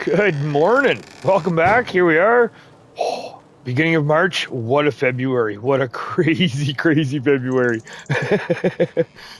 Good morning. Welcome back. Here we are. Beginning of March. What a February. What a crazy, crazy February.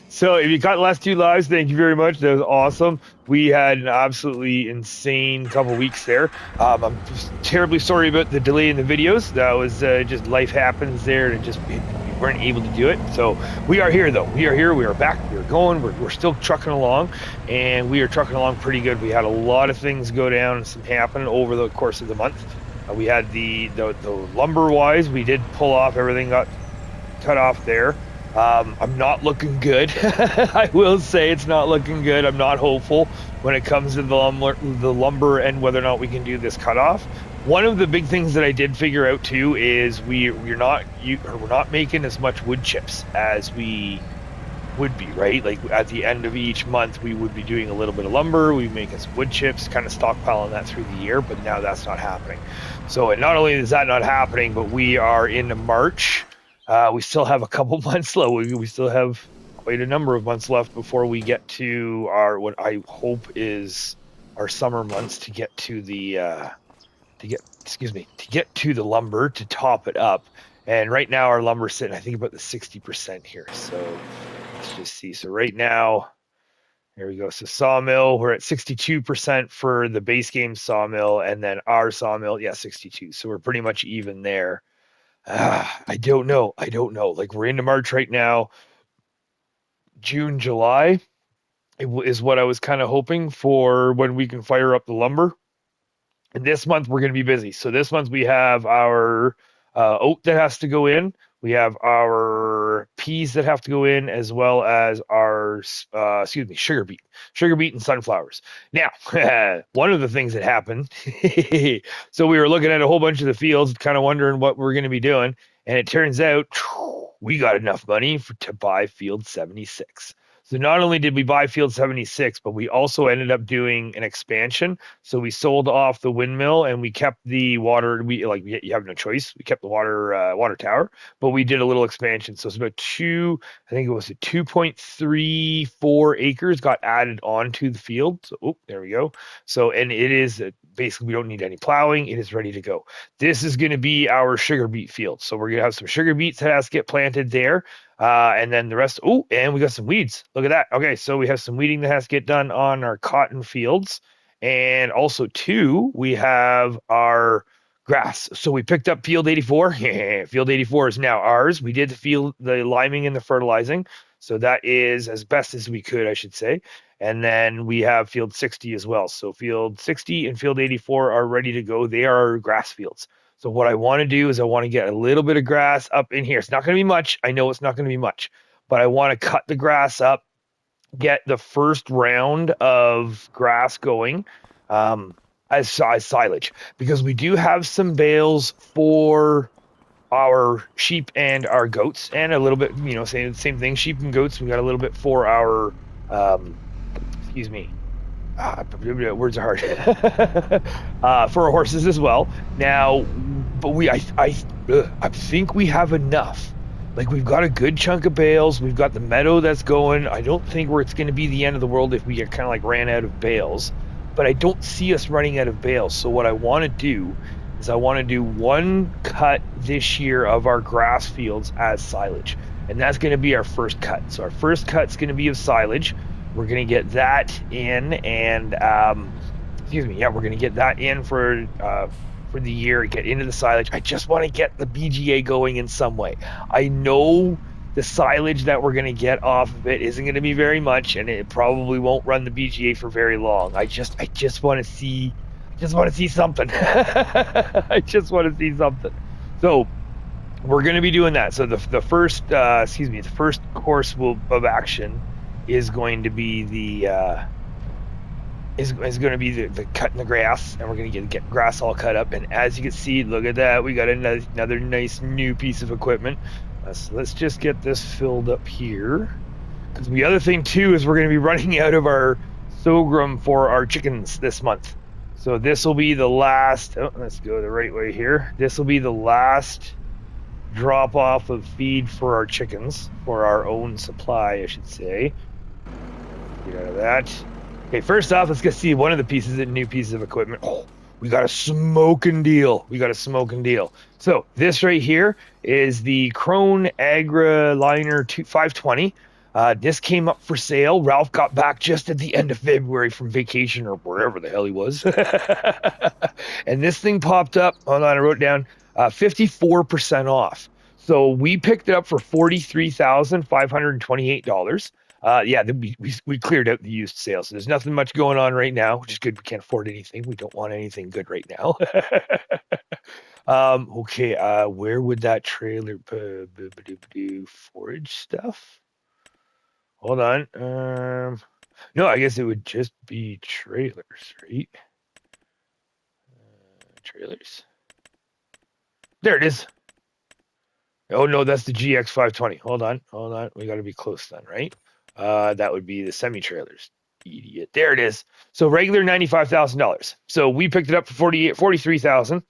So if you got the last two lives, thank you very much. That was awesome. We had an absolutely insane couple weeks there. I'm just terribly sorry about the delay in the videos. That was just life happens there, and we weren't able to do it. So we are here, though. We are here. We are back. We are going. We're still trucking along, and we are trucking along pretty good. We had a lot of things go down and some happen over the course of the month. We had the lumber wise, we did pull off, everything got cut off there. I'm not looking good. I will say it's not looking good. I'm not hopeful when it comes to the lumber and whether or not we can do this cutoff. One of the big things that I did figure out too is we're not making as much wood chips as we would be, right? Like at the end of each month, we would be doing a little bit of lumber, we make some wood chips, kind of stockpiling that through the year, but now that's not happening. So and not only is that not happening, but we are into March. We still have a couple months left. We still have quite a number of months left before we get to what I hope is our summer months to get to the to get to the lumber to top it up. And right now our lumber's sitting, I think, about the 60% here. So let's just see. So right now, there we go. So sawmill, we're at 62% for the base game sawmill, and then our sawmill, 62. So we're pretty much even there. I don't know. Like we're into March right now. June, July is what I was kind of hoping for when we can fire up the lumber. And this month we're going to be busy. So this month we have our oat that has to go in. We have our peas that have to go in, as well as our, sugar beet and sunflowers. Now, one of the things that happened, so we were looking at a whole bunch of the fields, kind of wondering what we're going to be doing. And it turns out we got enough money to buy field 76. So not only did we buy field 76, but we also ended up doing an expansion. So we sold off the windmill and we kept the water. You have no choice. We kept the water tower, but we did a little expansion. So it's about 2.34 acres got added onto the field. So, there we go. So, and it is basically, we don't need any plowing. It is ready to go. This is going to be our sugar beet field. So we're going to have some sugar beets that has to get planted there. And then the rest, and we got some weeds. Look at that. Okay, so we have some weeding that has to get done on our cotton fields. And also, too, we have our grass. So we picked up field 84. Field 84 is now ours. We did the liming and the fertilizing. So that is as best as we could, I should say. And then we have field 60 as well. So field 60 and field 84 are ready to go. They are our grass fields. So what I want to do is I want to get a little bit of grass up in here. It's not going to be much. I know it's not going to be much, but I want to cut the grass up, get the first round of grass going as silage, because we do have some bales for our sheep and our goats, and a little bit, same thing, sheep and goats. We got a little bit for our, words are hard. For our horses as well. Now, but I think we have enough. Like, we've got a good chunk of bales. We've got the meadow that's going. I don't think it's going to be the end of the world if we get kind of like ran out of bales. But I don't see us running out of bales. So what I want to do is I want to do one cut this year of our grass fields as silage. And that's going to be our first cut. So our first cut's going to be of silage. We're going to get that in, and we're going to get that in for the year, get into the silage. I just want to get the BGA going in some way. I know the silage that we're going to get off of it isn't going to be very much, and it probably won't run the BGA for very long. I just want to see something. I just want to see something. So we're going to be doing that. So the first course of action is going to be the cutting the grass, and we're going to get grass all cut up. And as you can see, look at that, we got another nice new piece of equipment. So let's just get this filled up here, because the other thing too is we're going to be running out of our sorghum for our chickens this month. So this will be the last, let's go the right way here. This will be the last drop off of feed for our chickens, for our own supply, I should say. Get out of that. Okay, first off, let's get see one of the pieces of new pieces of equipment. Oh, we got a smoking deal. We got a smoking deal. So this right here is the Krone Agra Liner 520. This came up for sale. Ralph got back just at the end of February from vacation or wherever the hell he was. And this thing popped up. Hold on, I wrote down 54% off. So we picked it up for $43,528. Yeah, we cleared out the used sales. So there's nothing much going on right now, which is good. We can't afford anything. We don't want anything good right now. Okay, where would that trailer forage stuff? Hold on. No, I guess it would just be trailers, right? Trailers. There it is. Oh no, that's the GX520. Hold on. We got to be close then, right? That would be the semi-trailers. Idiot. There it is. So regular $95,000. So we picked it up for 43,000.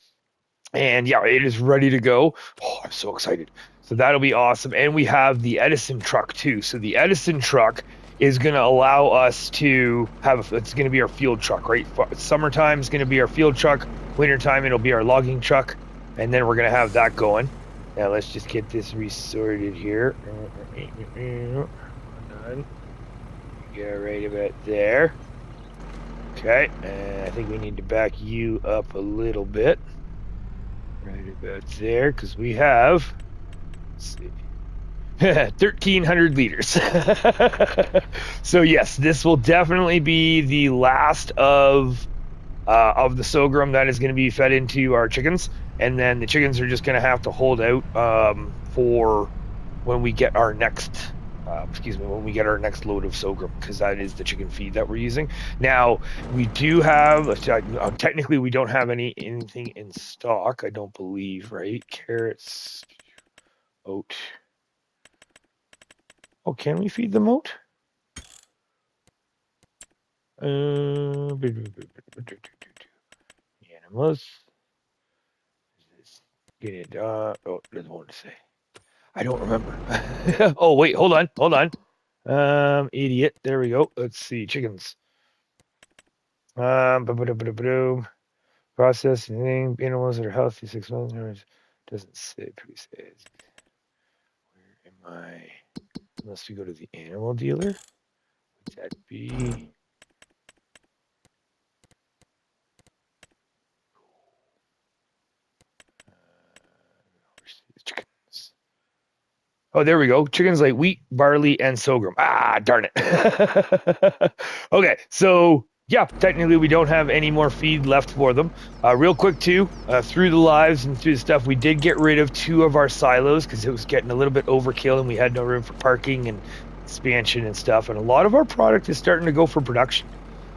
And yeah, it is ready to go. Oh, I'm so excited. So that'll be awesome. And we have the Edison truck too. So the Edison truck is going to allow us to have, it's going to be our field truck, right? Summertime is going to be our field truck. Wintertime, it'll be our logging truck. And then we're going to have that going. Now let's just get this resorted here. Get right about there. Okay, and I think we need to back you up a little bit. Right about there, because we have, let's see, 1,300 liters. So yes, this will definitely be the last of the sorghum that is going to be fed into our chickens, and then the chickens are just going to have to hold out for when we get our next when we get our next load of sorghum, because that is the chicken feed that we're using. Now we do have technically we don't have anything in stock, I don't believe, right? Carrots, oat. Oh, can we feed them oat? Animals. Get it. Oh, doesn't want to say. I don't remember. Oh wait, hold on. Idiot. There we go. Let's see. Chickens. Processing animals that are healthy 6 months. Doesn't say. Please say. Where am I? Unless we go to the animal dealer. Would that be? Chickens. Oh, there we go. Chickens like wheat, barley, and sorghum. Ah, darn it. Okay, so yeah, technically we don't have any more feed left for them. Real quick too, through the lives and through the stuff, we did get rid of 2 of our silos because it was getting a little bit overkill and we had no room for parking and expansion and stuff. And a lot of our product is starting to go for production.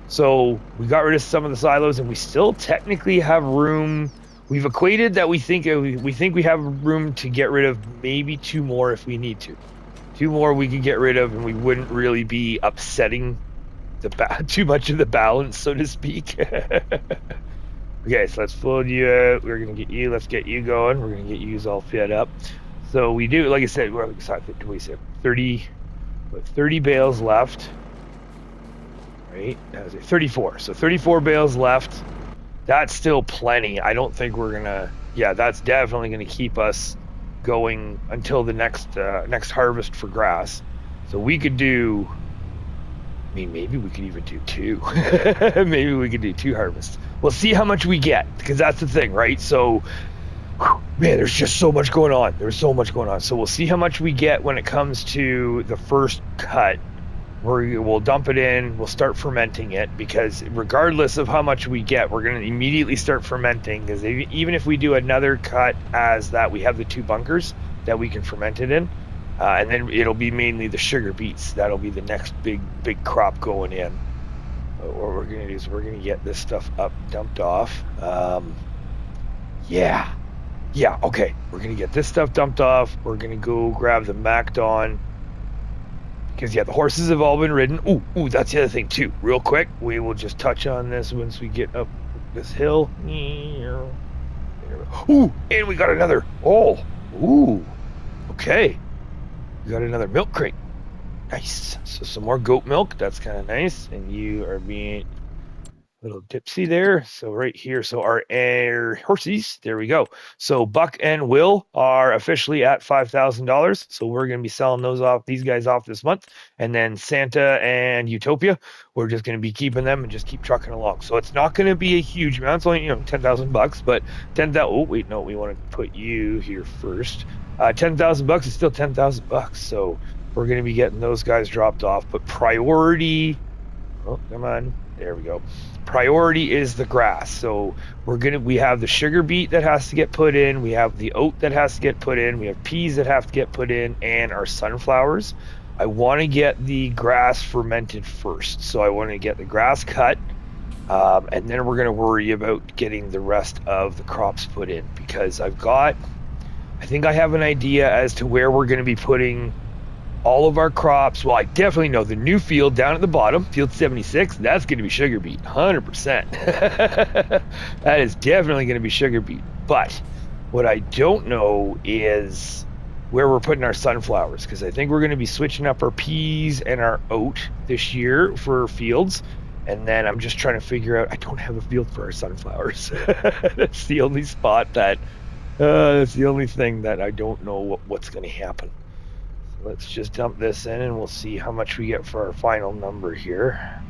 So we got rid of some of the silos and we still technically have room. We've equated that we think we have room to get rid of maybe 2 more if we need to. 2 more we could get rid of, and we wouldn't really be upsetting too much of the balance, so to speak. Okay, so let's float you out. We're gonna get you. Let's get you going. We're gonna get you all fed up. So we do, like I said, we're 30 bales left. Right? That was it, 34. So 34 bales left. That's still plenty. I don't think we're gonna. Yeah, that's definitely gonna keep us going until the next harvest for grass. So we could do. I mean, maybe we could even do 2. Maybe we could do 2 harvests. We'll see how much we get, because that's the thing, right? So, man, there's just so much going on. There's so much going on. So we'll see how much we get when it comes to the first cut. We'll dump it in, we'll start fermenting it, because regardless of how much we get, we're going to immediately start fermenting, because even if we do another cut as that, we have the 2 bunkers that we can ferment it in, and then it'll be mainly the sugar beets. That'll be the next big crop going in. What we're going to do is we're going to get this stuff dumped off. Yeah, okay. We're going to get this stuff dumped off. We're going to go grab the Macdon. Because, yeah, the horses have all been ridden. Ooh, that's the other thing, too. Real quick, we will just touch on this once we get up this hill. Ooh, and we got another. Oh, ooh, okay. We got another milk crate. Nice. So some more goat milk. That's kind of nice. And you are being little tipsy there. So right here, so our air horsies, there we go. So Buck and Will are officially at $5,000. So we're going to be selling these guys off this month. And then Santa and Utopia, we're just going to be keeping them and just keep trucking along. So it's not going to be a huge amount. It's only, $10,000, but 10,000. Oh, wait, no, we want to put you here first. $10,000 is still $10,000. So we're going to be getting those guys dropped off, but priority, oh, come on. There we go. Priority is the grass. So we have the sugar beet that has to get put in. We have the oat that has to get put in. We have peas that have to get put in, and our sunflowers. I want to get the grass fermented first. So I want to get the grass cut, and then we're going to worry about getting the rest of the crops put in, because I think I have an idea as to where we're going to be putting all of our crops. Well, I definitely know the new field down at the bottom, field 76, that's going to be sugar beet, 100%. That is definitely going to be sugar beet. But what I don't know is where we're putting our sunflowers, because I think we're going to be switching up our peas and our oat this year for fields. And then I'm just trying to figure out, I don't have a field for our sunflowers. That's the only spot that's the only thing that I don't know what's going to happen. Let's just dump this in and we'll see how much we get for our final number here.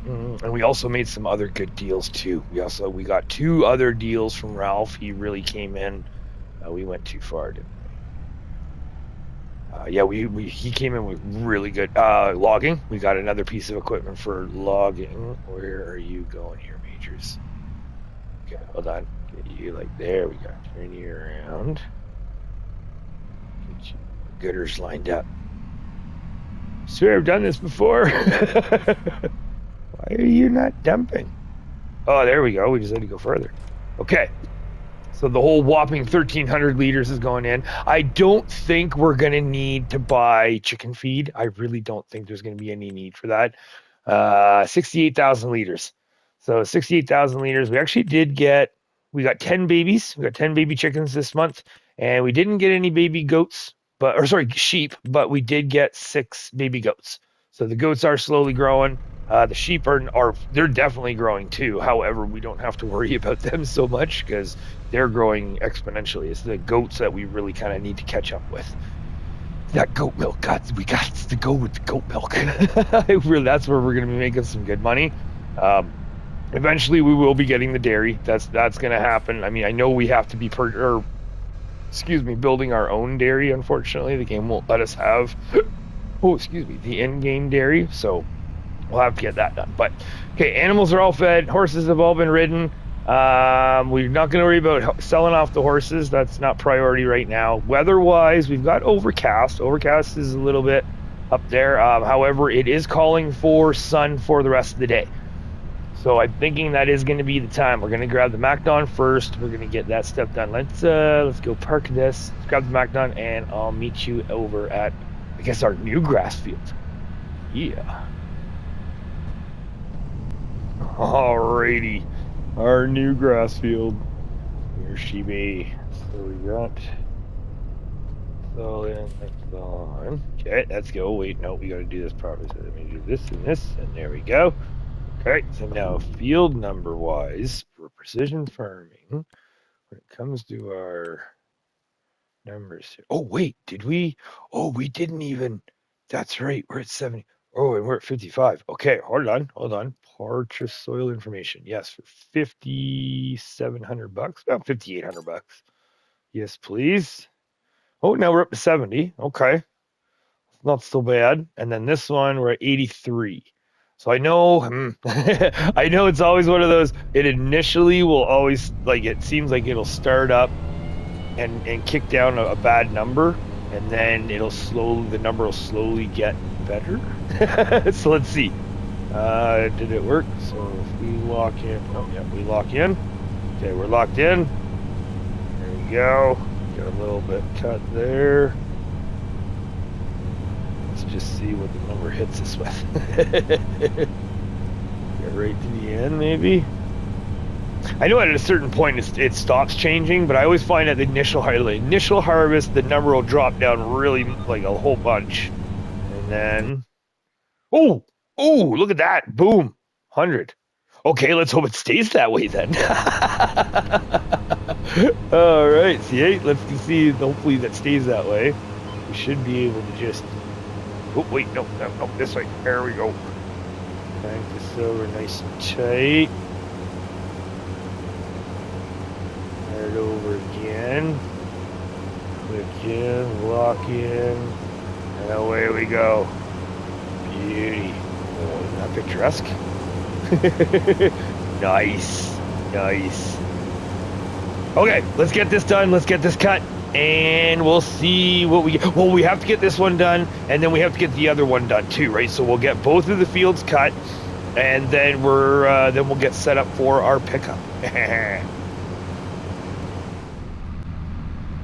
And we also made some other good deals too. We got 2 other deals from Ralph. He really came in. We went too far, didn't we? Yeah, he came in with really good logging. We got another piece of equipment for logging. Where are you going here, Majors? Okay, hold on. Get you like there. We got turn you around. Gooders lined up. Swear I've done this before. Why are you not dumping? Oh, there we go. We just had to go further. Okay. So the whole whopping 1,300 liters is going in. I don't think we're going to need to buy chicken feed. I really don't think there's going to be any need for that. 68,000 liters. So 68,000 liters. We got 10 babies. We got 10 baby chickens this month. And we didn't get any baby goats. Sheep, but we did get 6 baby goats. So the goats are slowly growing. The sheep they're definitely growing too. However, we don't have to worry about them so much because they're growing exponentially. It's the goats that we really kind of need to catch up with. That goat milk, we got to go with the goat milk. That's where we're going to be making some good money. Eventually, we will be getting the dairy. That's going to happen. I mean, I know we have to be building our own dairy. Unfortunately, the game won't let us have the in-game dairy, so we'll have to get that done. But okay, animals are all fed, horses have all been ridden. We're not going to worry about selling off the horses. That's not priority right now. Weather-wise, we've got overcast. Overcast is a little bit up there. However, it is calling for sun for the rest of the day. So I'm thinking that is going to be the time. We're going to grab the MacDon first. We're going to get that stuff done. Let's go park this. Let's grab the MacDon, and I'll meet you over at, I guess, our new grass field. Yeah. Alrighty. Our new grass field. Here she be. So we got all in. That's on. Okay, let's go. Wait, no, we got to do this properly. So let me do this and this, and there we go. Okay, so now field number wise for precision farming, when it comes to our numbers. Oh, wait, did we? Oh, we didn't even. That's right, we're at 70. Oh, and we're at 55. Okay, hold on. Purchase soil information. Yes, for $5,700. About $5,800. Yes, please. Oh, now we're up to 70. Okay, not so bad. And then this one, we're at 83. So I know, I know it's always one of those, it initially will always, it seems like it'll start up and kick down a bad number, and then the number will slowly get better. So let's see. Did it work? So if we lock in, we lock in. Okay, we're locked in. There we go. Got a little bit cut there. Just see what the number hits us with. Get right to the end, maybe. I know at a certain point it stops changing, but I always find at the initial harvest, the number will drop down really a whole bunch, then, oh, look at that. Boom. 100. Okay, let's hope it stays that way then. All right, see, let's see. Hopefully that stays that way. We should be able to just. Oh wait, no, this way. There we go. Crank this over nice and tight. Start over again. Click in, lock in, and away we go. Beauty. Oh, isn't that picturesque? Nice. Okay, let's get this done. Let's get this cut, and we'll see what we get. Well, we have to get this one done, and then we have to get the other one done too, right? So we'll get both of the fields cut, and then we'll get set up for our pickup.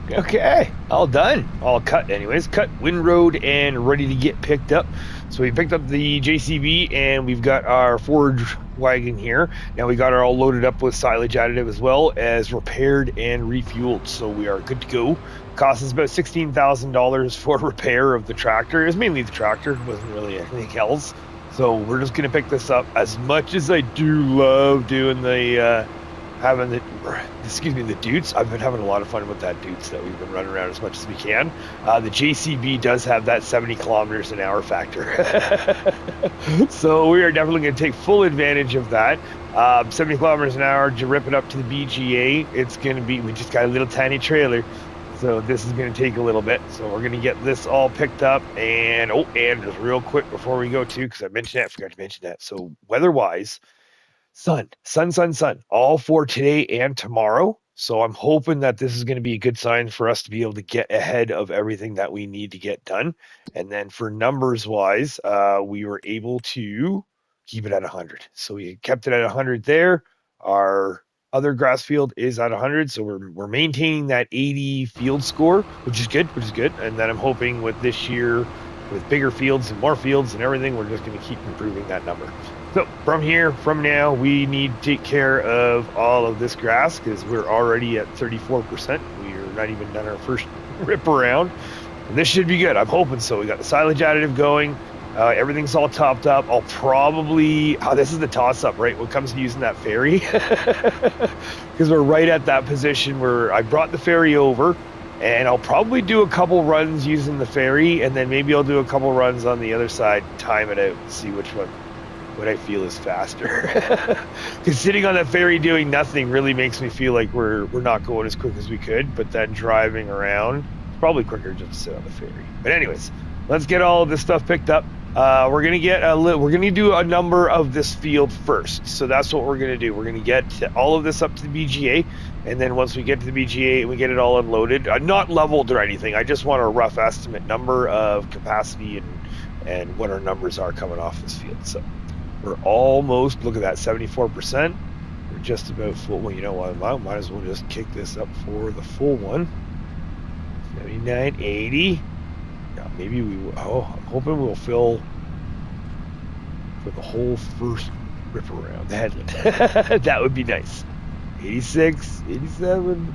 Okay, all done. All cut anyways. Cut, windrowed, and ready to get picked up. So we picked up the JCB, and we've got our forage wagon here. Now we got it all loaded up with silage additive as well as repaired and refueled. So we are good to go. Cost us about $16,000 for repair of the tractor. It was mainly the tractor, it wasn't really anything else. So we're just going to pick this up. As much as I do love doing the the Dutes. I've been having a lot of fun with that Dutes that we've been running around as much as we can. The JCB does have that 70 kilometers an hour factor. So we are definitely going to take full advantage of that. 70 kilometers an hour to rip it up to the BGA. It's going to be, we just got a little tiny trailer. So this is going to take a little bit. So we're going to get this all picked up. And, and just real quick before we go too, because I forgot to mention that. So weather-wise, sun, all for today and tomorrow. So I'm hoping that this is going to be a good sign for us to be able to get ahead of everything that we need to get done. And then for numbers wise, we were able to keep it at 100. So we kept it at 100 there. Our other grass field is at 100. So we're maintaining that 80 field score, which is good. And then I'm hoping with this year, with bigger fields and more fields and everything, we're just going to keep improving that number. So from now, we need to take care of all of this grass because we're already at 34%. We're not even done our first rip around. And this should be good. I'm hoping so. We got the silage additive going. Everything's all topped up. I'll probably, this is the toss up, right? When it comes to using that ferry, because we're right at that position where I brought the ferry over. And I'll probably do a couple runs using the ferry, and then maybe I'll do a couple runs on the other side, time it out, and see what I feel is faster. Because sitting on that ferry doing nothing really makes me feel like we're not going as quick as we could, but then driving around, it's probably quicker just to sit on the ferry. But anyways, let's get all of this stuff picked up. We're gonna do a number of this field first. So that's what we're gonna do. We're gonna get all of this up to the BGA, and then once we get to the BGA and we get it all unloaded, not leveled or anything. I just want a rough estimate number of capacity and what our numbers are coming off this field. So we're almost, look at that, 74%. We're just about full. Well, you know what? I might as well just kick this up for the full one. 79, 80. Yeah, maybe we will. Oh, I'm hoping we'll fill for the whole first rip around the headland. That would be nice. 86, 87.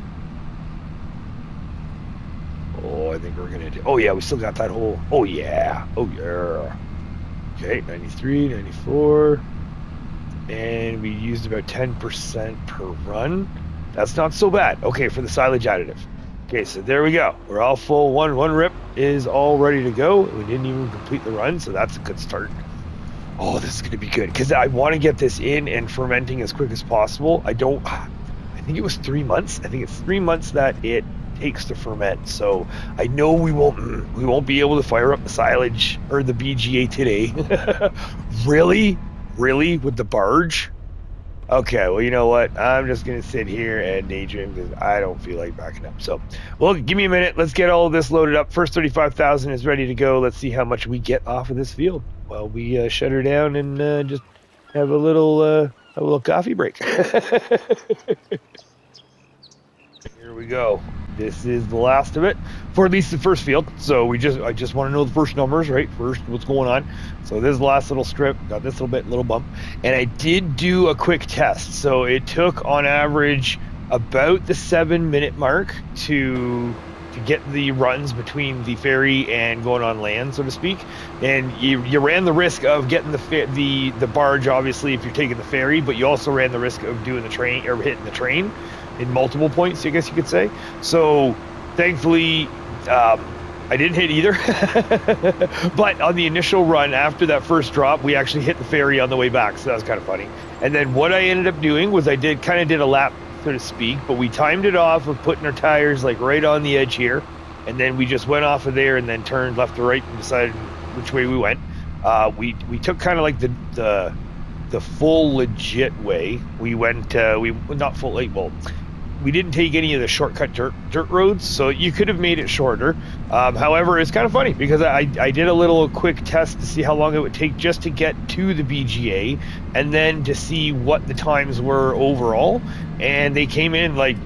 Oh, I think we're gonna do. Oh yeah, we still got that whole. Oh yeah. Okay, 93, 94, and we used about 10% per run. That's not so bad. Okay, for the silage additive. Okay, so there we go. We're all full. One rip is all ready to go. We didn't even complete the run, so that's a good start. Oh, this is going to be good because I want to get this in and fermenting as quick as possible. I think it was 3 months. I think it's 3 months that it takes to ferment. So I know we won't be able to fire up the silage or the BGA today. Really with the barge. Okay, well, you know what? I'm just going to sit here and daydream because I don't feel like backing up. So, well, give me a minute. Let's get all of this loaded up. First 35,000 is ready to go. Let's see how much we get off of this field while we shut her down and just have a little coffee break. Here we go. This is the last of it for at least the first field. So I just want to know the first numbers, right? First, what's going on. So this last little strip, got this little bump. And I did do a quick test. So it took on average about the 7-minute mark to get the runs between the ferry and going on land, so to speak. And you ran the risk of getting the barge, obviously, if you're taking the ferry, but you also ran the risk of doing the train or hitting the train in multiple points, I guess you could say. So thankfully, I didn't hit either. But on the initial run after that first drop, we actually hit the ferry on the way back, so that was kind of funny. And then what I ended up doing was I kind of did a lap, so to speak, but we timed it off of putting our tires like right on the edge here, and then we just went off of there and then turned left to right and decided which way we went. We took kind of like the full legit way. We went not full, like, well, we didn't take any of the shortcut dirt roads, so you could have made it shorter. However, it's kind of funny because I did a little quick test to see how long it would take just to get to the BGA, and then to see what the times were overall, and they came in like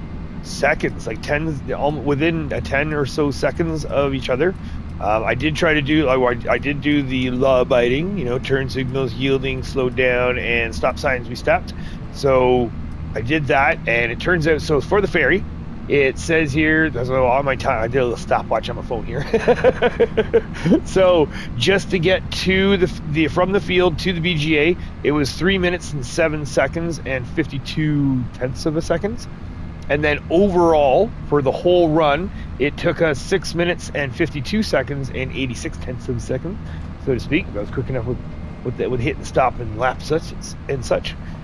seconds, like 10, within 10 or so seconds of each other. I did try to do, I did do the law abiding, turn signals, yielding, slowed down, and stop signs we stepped. So I did that, and it turns out, so for the ferry, it says here, on my time, I did a little stopwatch on my phone here. So just to get to from the field to the BGA, it was 3 minutes and 7 seconds and 52 tenths of a second. And then overall, for the whole run, it took us 6 minutes and 52 seconds and 86 tenths of a second, so to speak. I was quick enough with hit and stop and lap such.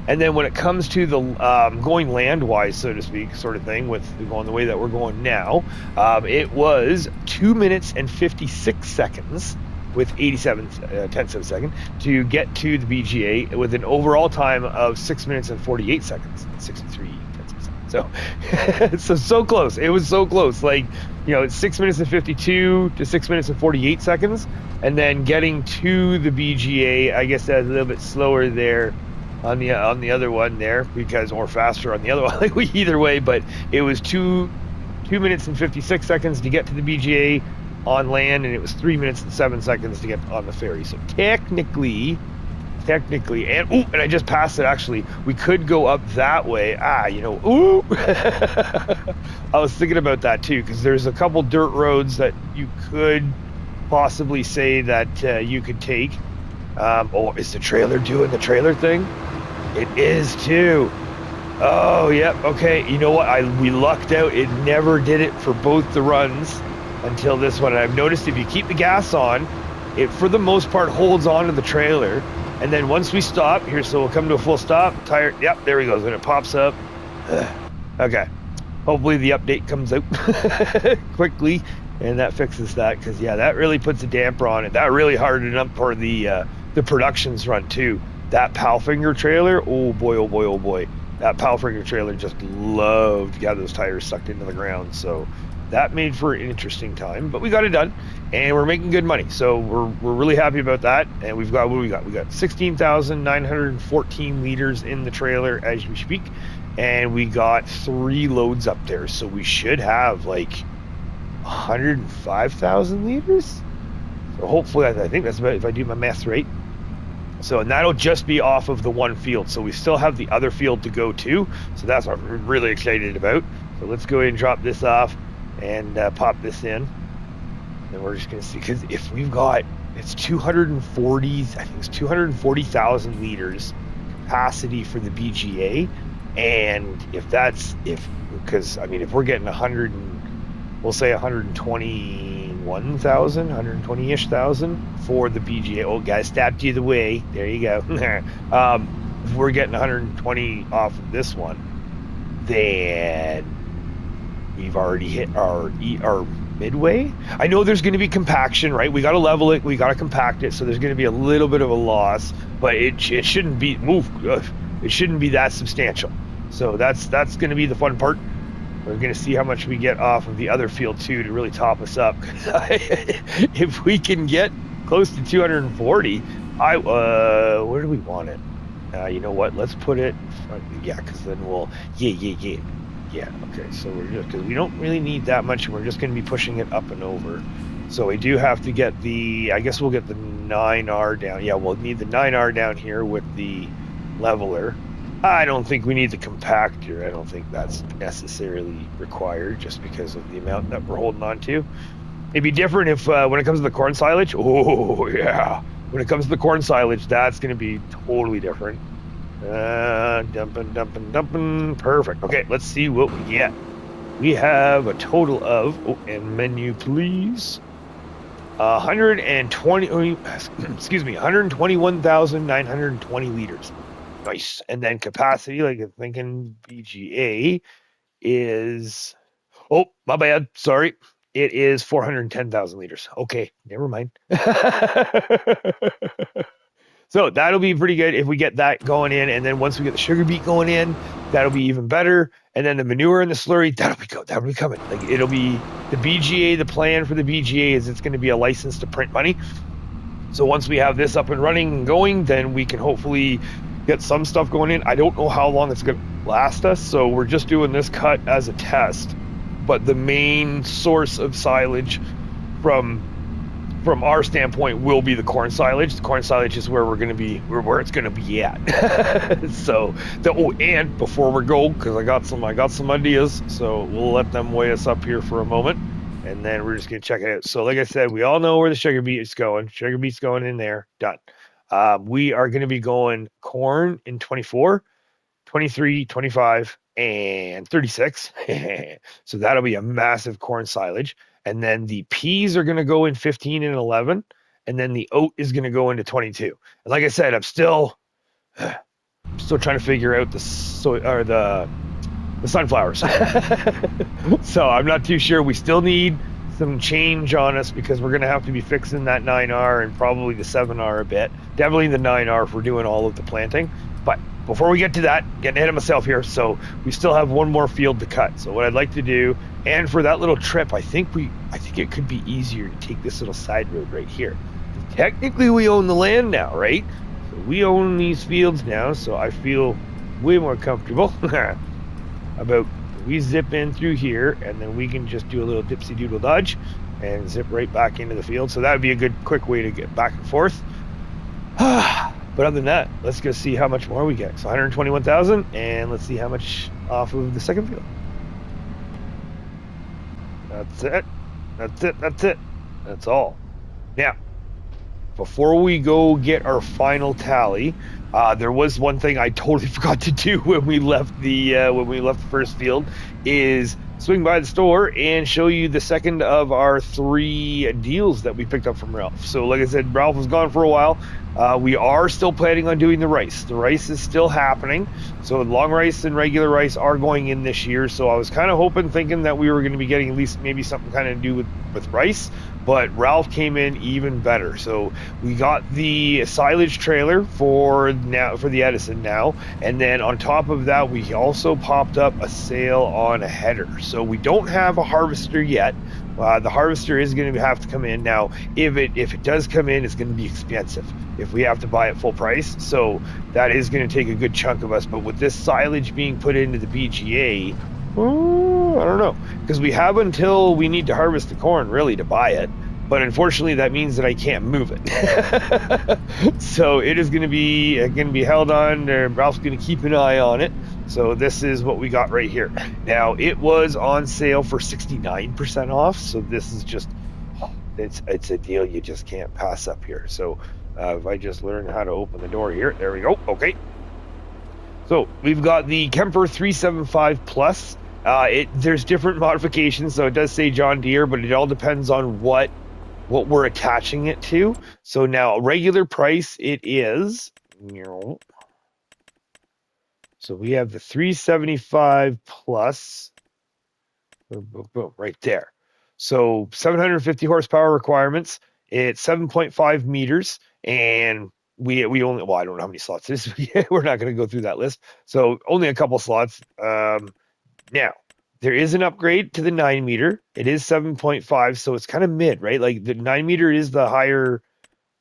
And then when it comes to the going land-wise, so to speak, sort of thing, with going the way that we're going now, it was 2 minutes and 56 seconds with 87 tenths of a second to get to the BGA, with an overall time of 6 minutes and 48 seconds, 63 tenths of a second. So close. It was so close. Like, it's 6 minutes and 52 to 6 minutes and 48 seconds. And then getting to the BGA, I guess that's a little bit slower there on the other one there, or faster on the other one, like either way, but it was 2 minutes and 56 seconds to get to the BGA on land, and it was 3 minutes and 7 seconds to get on the ferry. So technically, and I just passed it, actually, we could go up that way. I was thinking about that too, because there's a couple dirt roads that you could possibly say that you could take. Is the trailer doing the trailer thing? It is too. Oh, yep. Okay. You know what? We lucked out. It never did it for both the runs until this one. And I've noticed if you keep the gas on, it for the most part holds on to the trailer. And then once we stop here, so we'll come to a full stop. Tire. Yep. There we go. When it pops up. Okay. Hopefully the update comes out quickly, and that fixes that, because that really puts a damper on it. That really hardened up for the productions run too. That Powfinger trailer, oh boy, that Powfinger trailer just loved to get those tires sucked into the ground. So that made for an interesting time, but we got it done, and we're making good money. So we're really happy about that. And we've got, what do we got? We got 16,914 liters in the trailer as we speak, and we got 3 loads up there. So we should have like 105,000 liters. So hopefully, I think that's about, if I do my math right. So, and that'll just be off of the one field. So we still have the other field to go to. So that's what we're really excited about. So let's go ahead and drop this off and pop this in. And we're just going to see, because if we've got, it's 240, I think it's 240,000 liters capacity for the BGA. And because if we're getting 120,000, 120-ish thousand for the BGA. Oh, guys, stabbed you the way. There you go. If we're getting 120 off of this one, then we've already hit our midway. I know there's going to be compaction, right? We got to level it. We got to compact it. So there's going to be a little bit of a loss, but it shouldn't be it shouldn't be that substantial. So that's going to be the fun part. We're going to see how much we get off of the other field too to really top us up. If we can get close to 240, where do we want it? You know what? Let's put it. Because then we'll. Yeah. Okay. So we're just, because we don't really need that much. We're just going to be pushing it up and over. So we do have to get I guess we'll get the 9R down. Yeah, we'll need the 9R down here with the leveler. I don't think we need the compactor. I don't think that's necessarily required just because of the amount that we're holding on to. It'd be different if when it comes to the corn silage. Oh, yeah. When it comes to the corn silage, that's going to be totally different. Dumping. Perfect. Okay, let's see what we get. We have a total of, and menu please, 121,920 liters. Nice. And then capacity, like I'm thinking BGA is, oh, my bad. Sorry. It is 410,000 liters. Okay, never mind. So that'll be pretty good if we get that going in. And then once we get the sugar beet going in, that'll be even better. And then the manure and the slurry, that'll be good. That'll be coming. Like it'll be the BGA. The plan for the BGA is it's going to be a license to print money. So once we have this up and running and going, then we can hopefully get some stuff going in. I don't know how long it's going to last us. So we're just doing this cut as a test. But the main source of silage from our standpoint will be the corn silage. The corn silage is where we're going to be, where it's going to be at. So and before we go, because I got some ideas, so we'll let them weigh us up here for a moment, and then we're just going to check it out. So like I said, we all know where the sugar beet is going. Sugar beet's going in there. Done. We are going to be going corn in 24, 23, 25, and 36. So that'll be a massive corn silage. And then the peas are going to go in 15 and 11. And then the oat is going to go into 22. And like I said, I'm still trying to figure out the sunflowers. So I'm not too sure. We still need some change on us because we're going to have to be fixing that 9R and probably the 7R a bit. Definitely the 9R if we're doing all of the planting. But before we get to that, getting ahead of myself here, so we still have one more field to cut. So what I'd like to do, and for that little trip, I think it could be easier to take this little side road right here. Technically, we own the land now, right? So we own these fields now, so I feel way more comfortable about we zip in through here, and then we can just do a little dipsy doodle dodge and zip right back into the field. So that would be a good, quick way to get back and forth. But other than that, let's go see how much more we get. So 121,000, and let's see how much off of the second field. That's it. That's all. Now, before we go get our final tally, there was one thing I totally forgot to do when we left the first field, is swing by the store and show you the second of our 3 deals that we picked up from Ralph. So like I said, Ralph was gone for a while. We are still planning on doing the rice. The rice is still happening. So long rice and regular rice are going in this year. So I was kind of thinking that we were going to be getting at least maybe something kind of to do with rice. But Ralph came in even better. So we got the silage trailer for the Edison now. And then on top of that, we also popped up a sale on a header. So we don't have a harvester yet. The harvester is going to have to come in now. If it does come in, it's going to be expensive if we have to buy it full price. So that is going to take a good chunk of us. But with this silage being put into the BGA, I don't know, because we have until we need to harvest the corn really to buy it. But unfortunately, that means that I can't move it. So it is going to be held on. Ralph's going to keep an eye on it. So this is what we got right here. Now, it was on sale for 69% off. So this is just, it's a deal you just can't pass up here. So if I just learn how to open the door here, there we go. Okay. So we've got the Kemper 375 Plus. There's different modifications. So it does say John Deere, but it all depends on what we're attaching it to. So now regular price, it is, so we have the 375 plus, boom, right there. So 750 horsepower requirements. It's 7.5 meters, and we only, well, I don't know how many slots it is. We're not going to go through that list. So only a couple slots. Now, there is an upgrade to the 9 meter. It is 7.5, so it's kind of mid, right? Like the 9 meter is the higher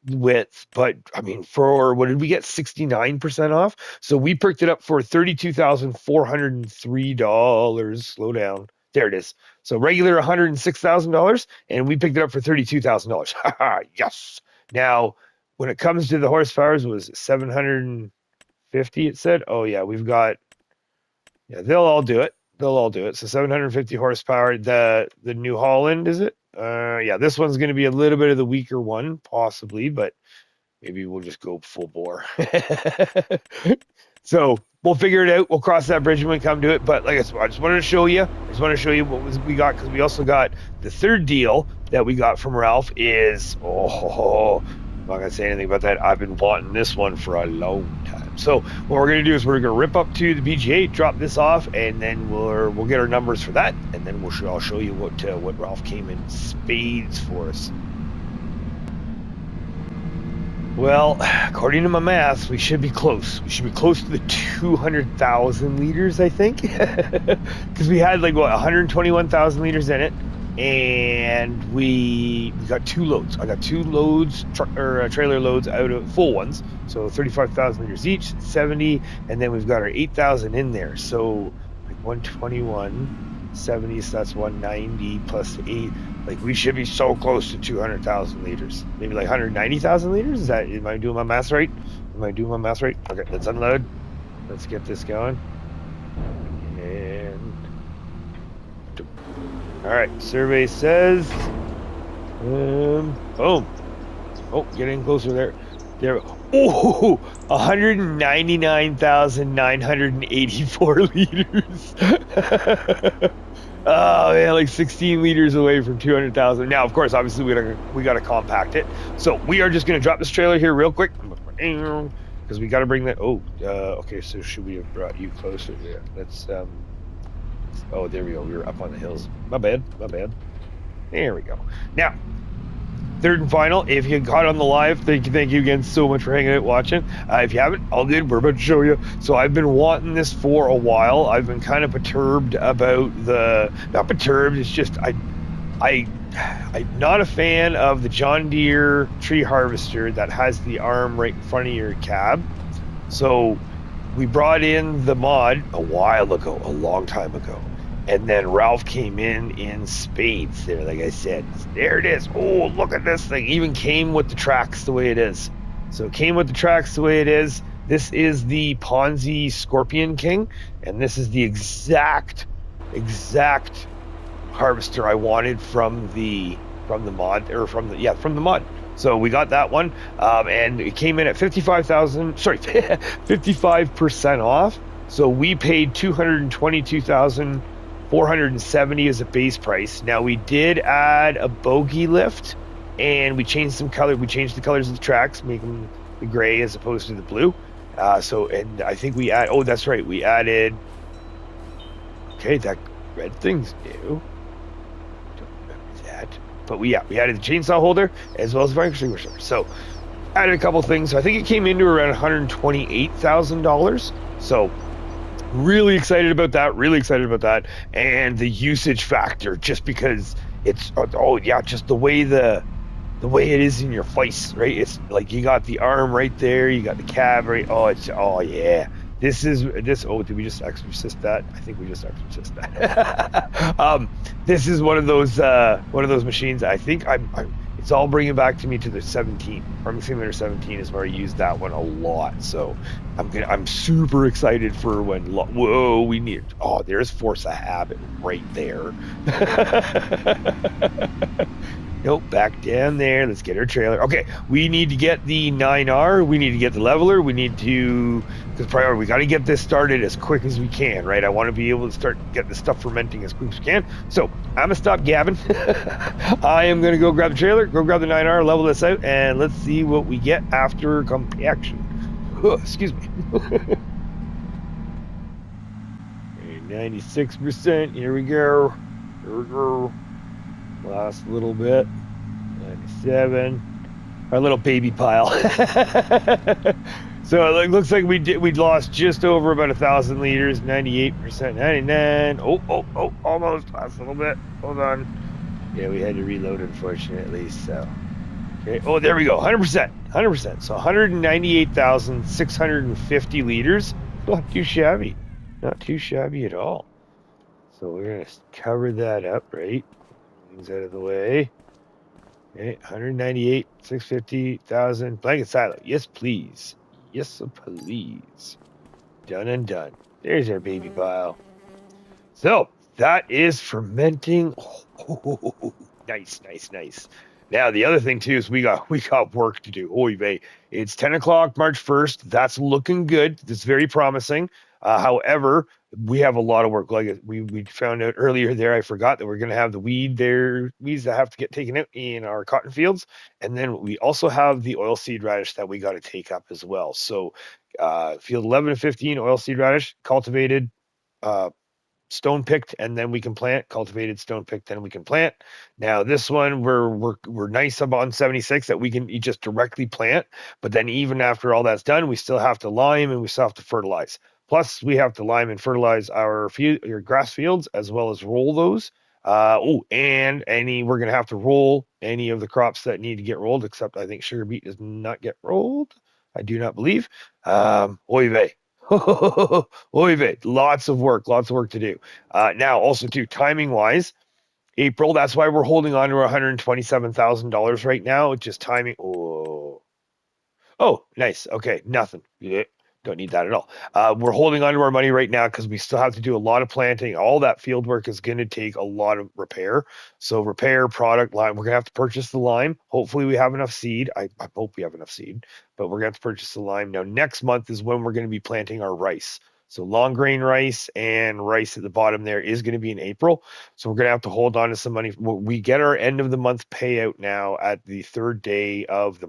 width, but I mean, for what did we get? 69% off. So we picked it up for $32,403. Slow down. There it is. So regular $106,000, and we picked it up for $32,000. Yes. Now, when it comes to the horsepower, it was 750 750 it said. Oh yeah, we've got, yeah, they'll all do it. They'll all do it. So 750 horsepower. The New Holland, is it? Yeah, this one's going to be a little bit of the weaker one, possibly, but maybe we'll just go full bore. So we'll figure it out. We'll cross that bridge when we come to it. But like I said, I just wanted to show you. I just want to show you we got, because we also got the third deal that we got from Ralph is, I'm not gonna say anything about that. I've been wanting this one for a long time. So what we're gonna do is we're gonna rip up to the BGA, drop this off, and then we'll get our numbers for that, and then I'll show you what Ralph came in spades for us. Well, according to my math, we should be close. We should be close to the 200,000 liters, I think, because we had like 121,000 liters in it, and we got 2 loads. I got 2 loads, trailer loads out of full ones, so 35,000 liters each, 70, and then we've got our 8,000 in there. So like 121, 70, so that's 190 plus 8. Like, we should be so close to 200,000 liters. Maybe like 190,000 liters? Am I doing my math right? Okay, let's unload. Let's get this going. And all right, survey says, boom. Oh, getting closer there. There. Oh, 199,984 liters. Oh yeah, like 16 liters away from 200,000. Now, of course, obviously we got to compact it. So we are just going to drop this trailer here real quick because we got to bring that. Oh, okay. So should we have brought you closer? Yeah. Let's. Oh, there we go. We were up on the hills. My bad. There we go. Now, third and final, if you got on the live, thank you again so much for hanging out watching. If you haven't, all good, we're about to show you. So I've been wanting this for a while. I've been kind of perturbed about not perturbed, it's just I'm not a fan of the John Deere tree harvester that has the arm right in front of your cab. So we brought in the mod a while ago, a long time ago. And then Ralph came in spades there, like I said. There it is. Oh, look at this thing. Even came with the tracks the way it is. So it came with the tracks the way it is. This is the Ponzi Scorpion King. And this is the exact harvester I wanted from the mod. So we got that one. And it came in at 55% off. So we paid 222,470 as a base price. Now we did add a bogey lift, and we changed some color. We changed the colors of the tracks, make them the gray as opposed to the blue. And I think we oh, that's right. We added. Okay, that red thing's new. Don't remember that. But we added the chainsaw holder as well as the fire extinguisher. So added a couple things. So I think it came into around $128,000. So really excited about that, and the usage factor, just because it's just the way it is in your face, right? It's like you got the arm right there, you got the cab right. This did we just exorcist that? I think we just exorcist that. This is one of those machines. I think it's all bringing back to me to the 17. Farming Simulator 17 is where I use that one a lot. So I'm super excited for when. We need. Oh, there's Force of Habit right there. Nope, back down there. Let's get our trailer. Okay, we need to get the 9R. We need to get the leveler. We need to, because priority, we got to get this started as quick as we can, right? I want to be able to start getting the stuff fermenting as quick as we can. So I'm gonna stop gabbing. I am gonna go grab the trailer, go grab the 9R, level this out, and let's see what we get after compaction. Excuse me. 96%. Here we go. Last little bit. 97. Our little baby pile. So it looks like we'd lost just over about 1,000 liters. 98%. 99. Oh, almost. Last little bit. Hold on. Yeah, we had to reload, unfortunately. So okay. Oh, there we go. 100%. So 198,650 liters. Not too shabby at all. So we're gonna cover that up, right? Things out of the way. Okay, 198, 650,000. Blanket silo. Yes, please. Yes, please. Done and done. There's our baby pile. So that is fermenting. Oh, nice, nice, nice. Now the other thing too is we got work to do. Oy vey. It's 10 o'clock, March 1st. That's looking good. That's very promising. However, we have a lot of work. Like we found out earlier there, I forgot that we're gonna have the weeds that have to get taken out in our cotton fields, and then we also have the oilseed radish that we got to take up as well. So, field 11 and 15 oilseed radish cultivated. Stone picked, and then we can plant. Cultivated, stone picked, then we can plant. Now this one we're nice up on 76 that we can just directly plant, but then even after all that's done, we still have to lime and we still have to fertilize. Plus we have to lime and fertilize your grass fields as well as roll those. And we're gonna have to roll any of the crops that need to get rolled, except I think sugar beet does not get rolled. I do not believe. Oy vey. Oy vey, lots of work to do. Now, also too, timing wise, April. That's why we're holding on to $127,000 right now. Just timing. Oh, nice. Okay, nothing. Yeah, don't need that at all. We're holding on to our money right now because we still have to do a lot of planting. All that field work is going to take a lot of repair. So repair, product, lime. We're going to have to purchase the lime. Hopefully we have enough seed. I hope we have enough seed, but we're going to have to purchase the lime. Now, next month is when we're going to be planting our rice. So long grain rice and rice at the bottom there is going to be in April. So we're going to have to hold on to some money. We get our end of the month payout now at the third day of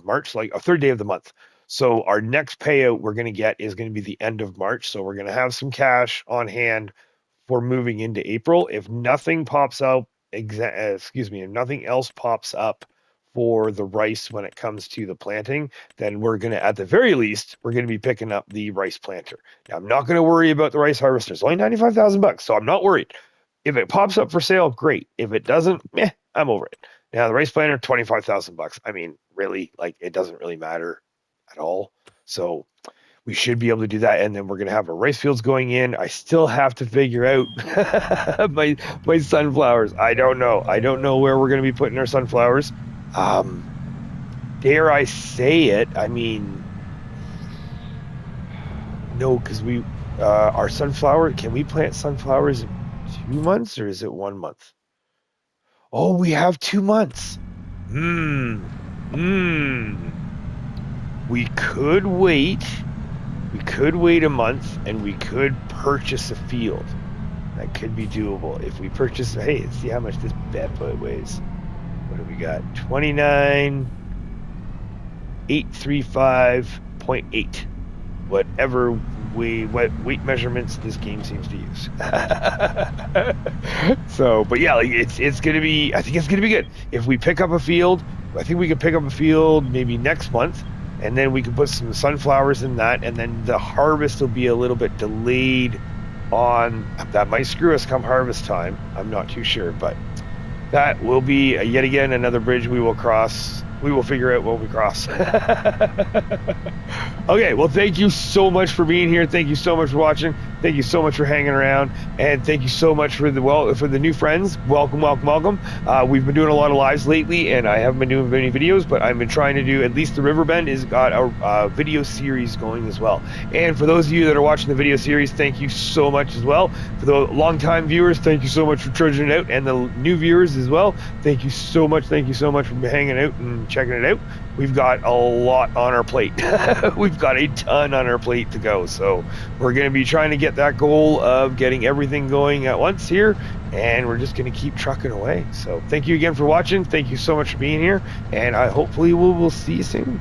March, like a third day of the month. So our next payout we're going to get is going to be the end of March. So we're going to have some cash on hand for moving into April. If nothing pops out, if nothing else pops up for the rice when it comes to the planting, then we're going to, at the very least, we're going to be picking up the rice planter. Now, I'm not going to worry about the rice harvester. It's only $95,000, so I'm not worried. If it pops up for sale, great. If it doesn't, I'm over it. Now, the rice planter, $25,000. I mean, really, like, it doesn't really matter at all. So we should be able to do that, and then we're going to have our rice fields going in. I still have to figure out my sunflowers. I don't know where we're going to be putting our sunflowers. Dare I say it? I mean, no, because our sunflower, can we plant sunflowers in 2 months or is it 1 month? Oh, we have 2 months. We could wait. We could wait a month and we could purchase a field. That could be doable. If we purchase, hey, let's see how much this bad boy weighs. What do we got? 29,835.8. Whatever weight measurements this game seems to use. So, but yeah, like it's gonna be. I think it's gonna be good if we pick up a field. I think we can pick up a field maybe next month, and then we can put some sunflowers in that, and then the harvest will be a little bit delayed. That might screw us come harvest time. I'm not too sure, but that will be yet again another bridge we will cross. We will figure out what we cross. Okay, well, thank you so much for being here. Thank you so much for watching. Thank you so much for hanging around, and thank you so much for the new friends. Welcome. We've been doing a lot of lives lately, and I haven't been doing many videos, but I've been trying to do at least the Riverbend has got a video series going as well. And for those of you that are watching the video series, thank you so much as well. For the long-time viewers, thank you so much for trudging it out, and the new viewers as well. Thank you so much. Thank you so much for hanging out and checking it out. We've got a lot on our plate. We've got a ton on our plate to go. So we're going to be trying to get that goal of getting everything going at once here, and we're just going to keep trucking away. So thank you again for watching. Thank you so much for being here, and hopefully we'll see you soon.